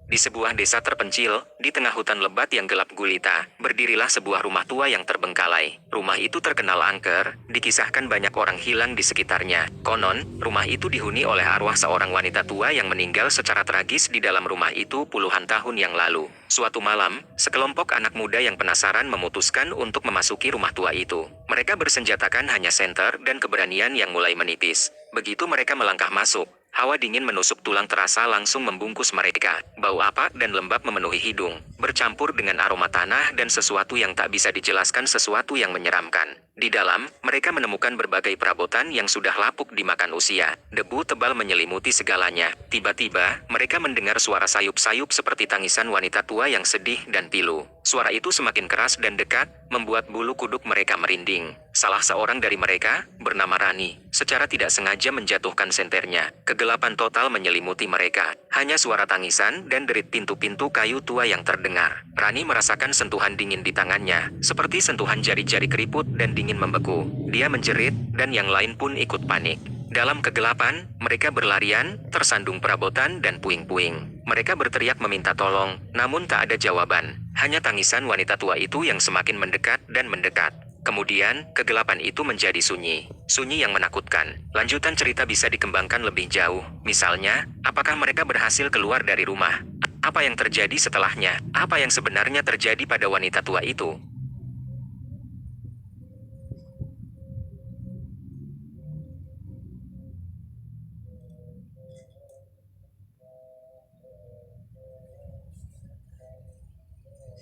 Di sebuah desa terpencil, di tengah hutan lebat yang gelap gulita, berdirilah sebuah rumah tua yang terbengkalai. Rumah itu terkenal angker, dikisahkan banyak orang hilang di sekitarnya. Konon, rumah itu dihuni oleh arwah seorang wanita tua yang meninggal secara tragis di dalam rumah itu puluhan tahun yang lalu. Suatu malam, sekelompok anak muda yang penasaran memutuskan untuk memasuki rumah tua itu. Mereka bersenjatakan hanya senter dan keberanian yang mulai menipis. Begitu mereka melangkah masuk, hawa dingin menusuk tulang terasa langsung membungkus mereka. Bau apak dan lembab memenuhi hidung, bercampur dengan aroma tanah dan sesuatu yang tak bisa dijelaskan, sesuatu yang menyeramkan. Di dalam, mereka menemukan berbagai perabotan yang sudah lapuk dimakan usia. Debu tebal menyelimuti segalanya. Tiba-tiba, mereka mendengar suara sayup-sayup seperti tangisan wanita tua yang sedih dan pilu. Suara itu semakin keras dan dekat, membuat bulu kuduk mereka merinding. Salah seorang dari mereka, bernama Rani, secara tidak sengaja menjatuhkan senternya. Kegelapan total menyelimuti mereka. Hanya suara tangisan dan derit pintu-pintu kayu tua yang terdengar. Rani merasakan sentuhan dingin di tangannya, seperti sentuhan jari-jari keriput dan dingin membeku. Dia menjerit, dan yang lain pun ikut panik. Dalam kegelapan, mereka berlarian, tersandung perabotan dan puing-puing. Mereka berteriak meminta tolong, namun tak ada jawaban. Hanya tangisan wanita tua itu yang semakin mendekat dan mendekat. Kemudian, kegelapan itu menjadi sunyi. Sunyi yang menakutkan. Lanjutan cerita bisa dikembangkan lebih jauh. Misalnya, apakah mereka berhasil keluar dari rumah? Apa yang terjadi setelahnya? Apa yang sebenarnya terjadi pada wanita tua itu?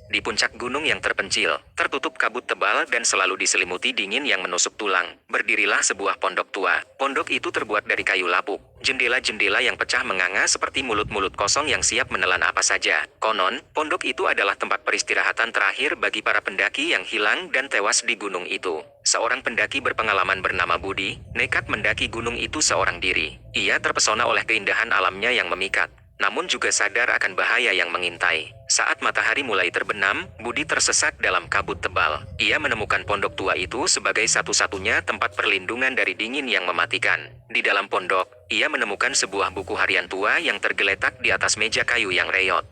Di puncak gunung yang terpencil, tertutup kabut tebal dan selalu diselimuti dingin yang menusuk tulang, berdirilah sebuah pondok tua. Pondok itu terbuat dari kayu lapuk. Jendela-jendela yang pecah menganga seperti mulut-mulut kosong yang siap menelan apa saja. Konon, pondok itu adalah tempat peristirahatan terakhir bagi para pendaki yang hilang dan tewas di gunung itu. Seorang pendaki berpengalaman bernama Budi, nekat mendaki gunung itu seorang diri. Ia terpesona oleh keindahan alamnya yang memikat, namun juga sadar akan bahaya yang mengintai. Saat matahari mulai terbenam, Budi tersesat dalam kabut tebal. Ia menemukan pondok tua itu sebagai satu-satunya tempat perlindungan dari dingin yang mematikan. Di dalam pondok, ia menemukan sebuah buku harian tua yang tergeletak di atas meja kayu yang reyot.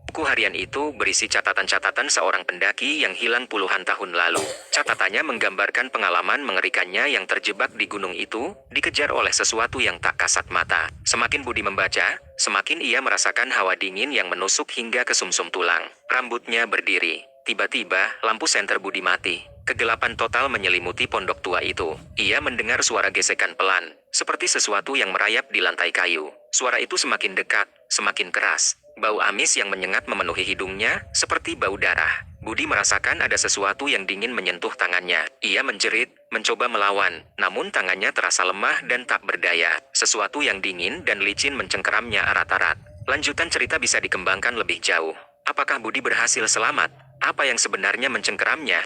Buku harian itu berisi catatan-catatan seorang pendaki yang hilang puluhan tahun lalu. Catatannya menggambarkan pengalaman mengerikannya yang terjebak di gunung itu, dikejar oleh sesuatu yang tak kasat mata. Semakin Budi membaca, semakin ia merasakan hawa dingin yang menusuk hingga ke sumsum tulang. Rambutnya berdiri. Tiba-tiba, lampu senter Budi mati. Kegelapan total menyelimuti pondok tua itu. Ia mendengar suara gesekan pelan, seperti sesuatu yang merayap di lantai kayu. Suara itu semakin dekat, semakin keras. Bau amis yang menyengat memenuhi hidungnya, seperti bau darah. Budi merasakan ada sesuatu yang dingin menyentuh tangannya. Ia menjerit, mencoba melawan, namun tangannya terasa lemah dan tak berdaya. Sesuatu yang dingin dan licin mencengkeramnya erat-erat. Lanjutan cerita bisa dikembangkan lebih jauh. Apakah Budi berhasil selamat? Apa yang sebenarnya mencengkeramnya?